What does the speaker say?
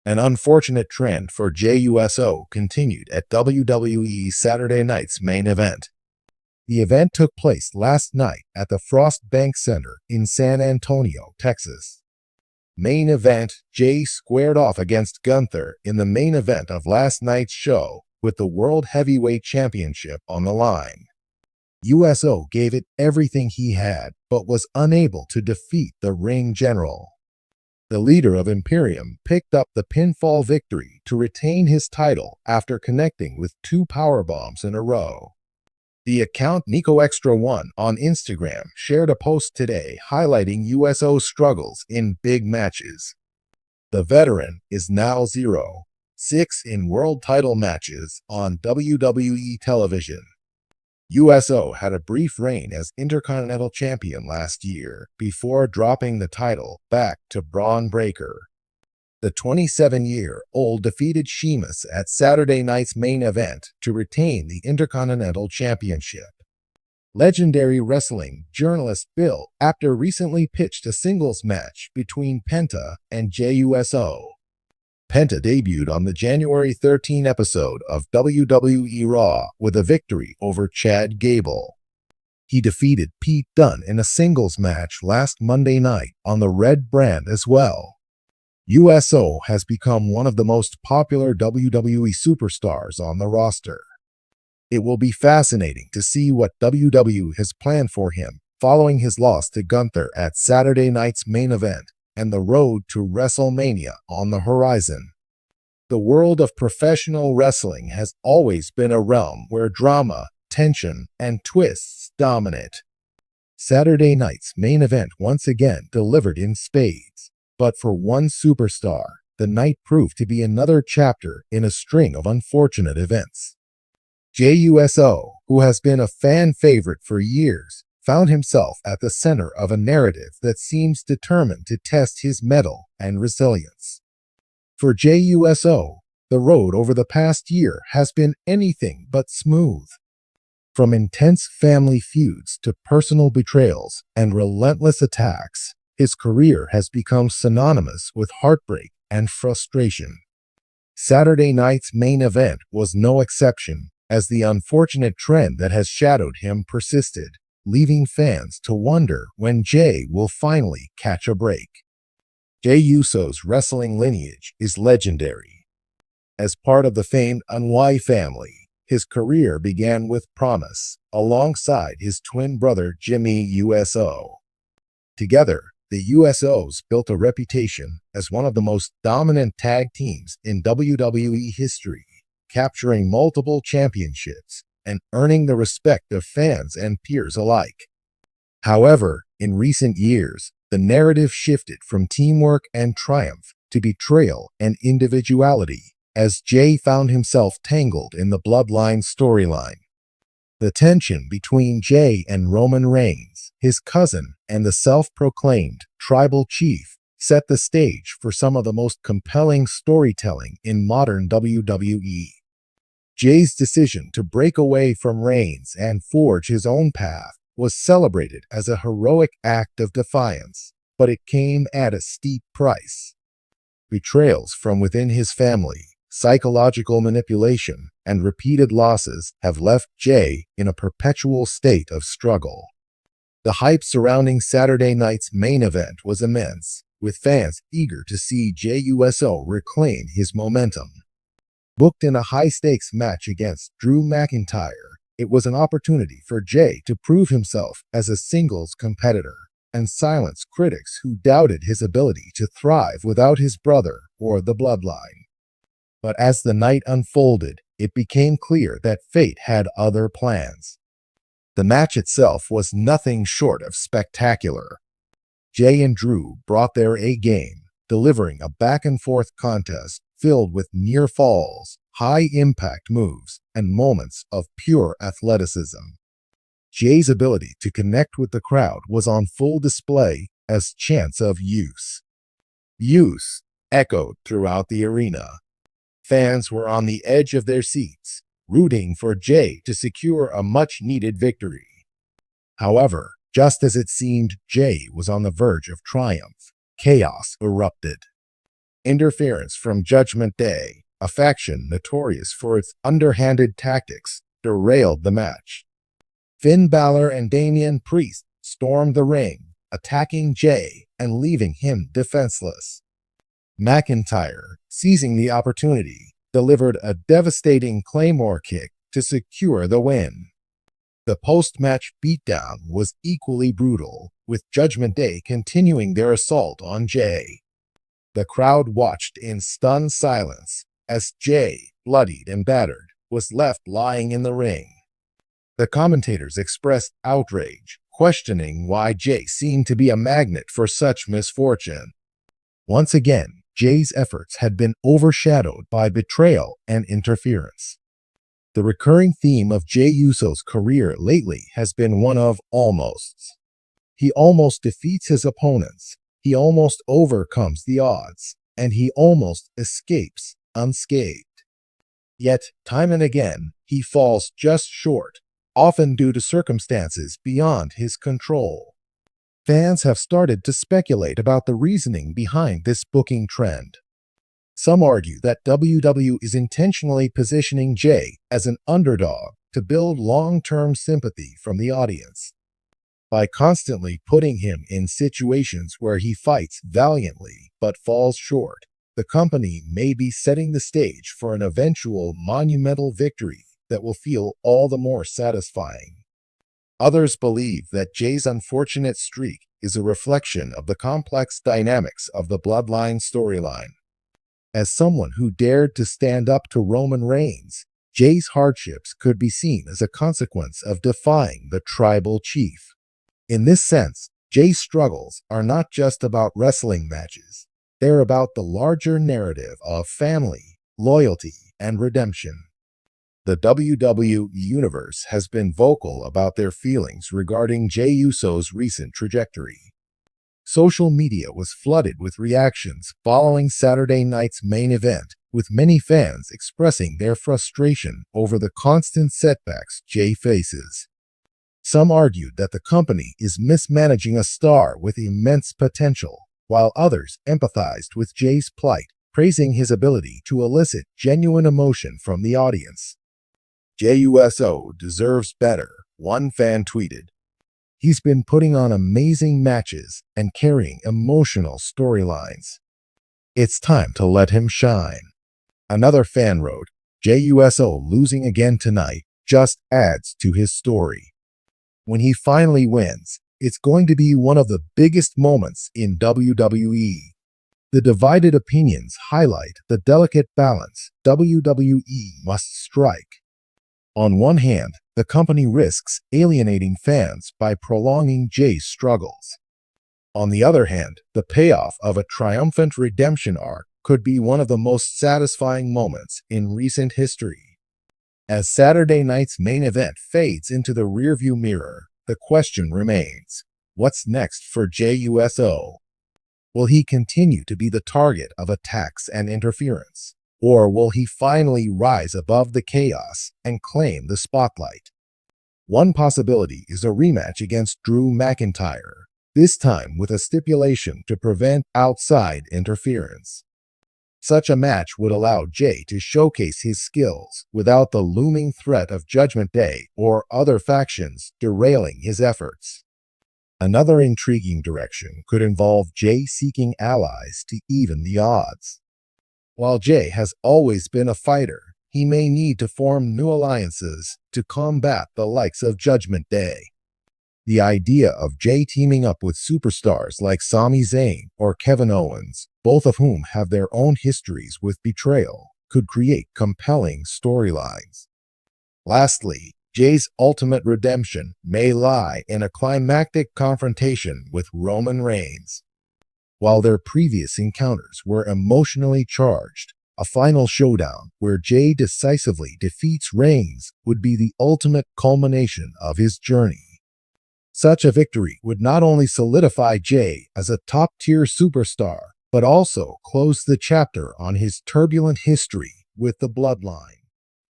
An unfortunate trend for Jey Uso continued at WWE Saturday night's main event. The event took place last night at the Frost Bank Center in San Antonio, Texas. Main event: Jey squared off against Gunther in the main event of last night's show with the World Heavyweight Championship on the line. Uso gave it everything he had, but was unable to defeat the ring general. The leader of Imperium picked up the pinfall victory to retain his title after connecting with 2 powerbombs in a row. The account NicoExtra1 on Instagram shared a post today highlighting Uso's struggles in big matches. The veteran is now 0-6 in world title matches on WWE television. Uso had a brief reign as Intercontinental Champion last year before dropping the title back to Braun Breaker. The 27-year-old defeated Sheamus at Saturday night's main event to retain the Intercontinental Championship. Legendary wrestling journalist Bill Apter recently pitched a singles match between Penta and Jey Uso. Penta debuted on the January 13 episode of WWE Raw with a victory over Chad Gable. He defeated Pete Dunne in a singles match last Monday night on the Red brand as well. Uso has become one of the most popular WWE superstars on the roster. It will be fascinating to see what WWE has planned for him following his loss to Gunther at Saturday night's main event and the road to WrestleMania on the horizon. The world of professional wrestling has always been a realm where drama, tension, and twists dominate. Saturday night's main event once again delivered in spades, but for one superstar, the night proved to be another chapter in a string of unfortunate events. Jey Uso, who has been a fan favorite for years, found himself at the center of a narrative that seems determined to test his mettle and resilience. For Jey Uso, the road over the past year has been anything but smooth. From intense family feuds to personal betrayals and relentless attacks, his career has become synonymous with heartbreak and frustration. Saturday night's main event was no exception, as the unfortunate trend that has shadowed him persisted, leaving fans to wonder when Jey will finally catch a break. Jey Uso's wrestling lineage is legendary. As part of the famed Wwe family, his career began with promise, alongside his twin brother Jimmy Uso. Together, the Usos built a reputation as one of the most dominant tag teams in WWE history, capturing multiple championships and earning the respect of fans and peers alike. However, in recent years, the narrative shifted from teamwork and triumph to betrayal and individuality, as Jey found himself tangled in the Bloodline storyline. The tension between Jey and Roman Reigns, his cousin and the self-proclaimed tribal chief, set the stage for some of the most compelling storytelling in modern WWE. Jey's decision to break away from Reigns and forge his own path was celebrated as a heroic act of defiance, but it came at a steep price. Betrayals from within his family, psychological manipulation, and repeated losses have left Jey in a perpetual state of struggle. The hype surrounding Saturday night's main event was immense, with fans eager to see Jey Uso reclaim his momentum. Booked in a high-stakes match against Drew McIntyre, it was an opportunity for Jey to prove himself as a singles competitor and silence critics who doubted his ability to thrive without his brother or the Bloodline. But as the night unfolded, it became clear that fate had other plans. The match itself was nothing short of spectacular. Jey and Drew brought their A-game, delivering a back-and-forth contest filled with near falls, high-impact moves, and moments of pure athleticism. Jey's ability to connect with the crowd was on full display as chants of "Use, Use" echoed throughout the arena. Fans were on the edge of their seats, rooting for Jey to secure a much-needed victory. However, just as it seemed Jey was on the verge of triumph, chaos erupted. Interference from Judgment Day, a faction notorious for its underhanded tactics, derailed the match. Finn Balor and Damian Priest stormed the ring, attacking Jey and leaving him defenseless. McIntyre, seizing the opportunity, delivered a devastating Claymore kick to secure the win. The post-match beatdown was equally brutal, with Judgment Day continuing their assault on Jey. The crowd watched in stunned silence as Jey, bloodied and battered, was left lying in the ring. The commentators expressed outrage, questioning why Jey seemed to be a magnet for such misfortune. Once again, Jey's efforts had been overshadowed by betrayal and interference. The recurring theme of Jey Uso's career lately has been one of almosts. He almost defeats his opponents, he almost overcomes the odds, and he almost escapes unscathed. Yet, time and again, he falls just short, often due to circumstances beyond his control. Fans have started to speculate about the reasoning behind this booking trend. Some argue that WWE is intentionally positioning Jey as an underdog to build long-term sympathy from the audience. By constantly putting him in situations where he fights valiantly but falls short, the company may be setting the stage for an eventual monumental victory that will feel all the more satisfying. Others believe that Jey's unfortunate streak is a reflection of the complex dynamics of the Bloodline storyline. As someone who dared to stand up to Roman Reigns, Jey's hardships could be seen as a consequence of defying the tribal chief. In this sense, Jey's struggles are not just about wrestling matches. They're about the larger narrative of family, loyalty, and redemption. The WWE Universe has been vocal about their feelings regarding Jey Uso's recent trajectory. Social media was flooded with reactions following Saturday night's main event, with many fans expressing their frustration over the constant setbacks Jey faces. Some argued that the company is mismanaging a star with immense potential, while others empathized with Jey's plight, praising his ability to elicit genuine emotion from the audience. Jey Uso deserves better, one fan tweeted. He's been putting on amazing matches and carrying emotional storylines. It's time to let him shine. Another fan wrote, Jey Uso losing again tonight just adds to his story. When he finally wins, it's going to be one of the biggest moments in WWE. The divided opinions highlight the delicate balance WWE must strike. On one hand, the company risks alienating fans by prolonging Jey's struggles. On the other hand, the payoff of a triumphant redemption arc could be one of the most satisfying moments in recent history. As Saturday night's main event fades into the rearview mirror, the question remains, what's next for Jey Uso? Will he continue to be the target of attacks and interference? Or will he finally rise above the chaos and claim the spotlight? One possibility is a rematch against Drew McIntyre, this time with a stipulation to prevent outside interference. Such a match would allow Jey to showcase his skills without the looming threat of Judgment Day or other factions derailing his efforts. Another intriguing direction could involve Jey seeking allies to even the odds. While Jey has always been a fighter, he may need to form new alliances to combat the likes of Judgment Day. The idea of Jey teaming up with superstars like Sami Zayn or Kevin Owens, both of whom have their own histories with betrayal, could create compelling storylines. Lastly, Jey's ultimate redemption may lie in a climactic confrontation with Roman Reigns. While their previous encounters were emotionally charged, a final showdown where Jey decisively defeats Reigns would be the ultimate culmination of his journey. Such a victory would not only solidify Jey as a top-tier superstar, but also close the chapter on his turbulent history with the Bloodline.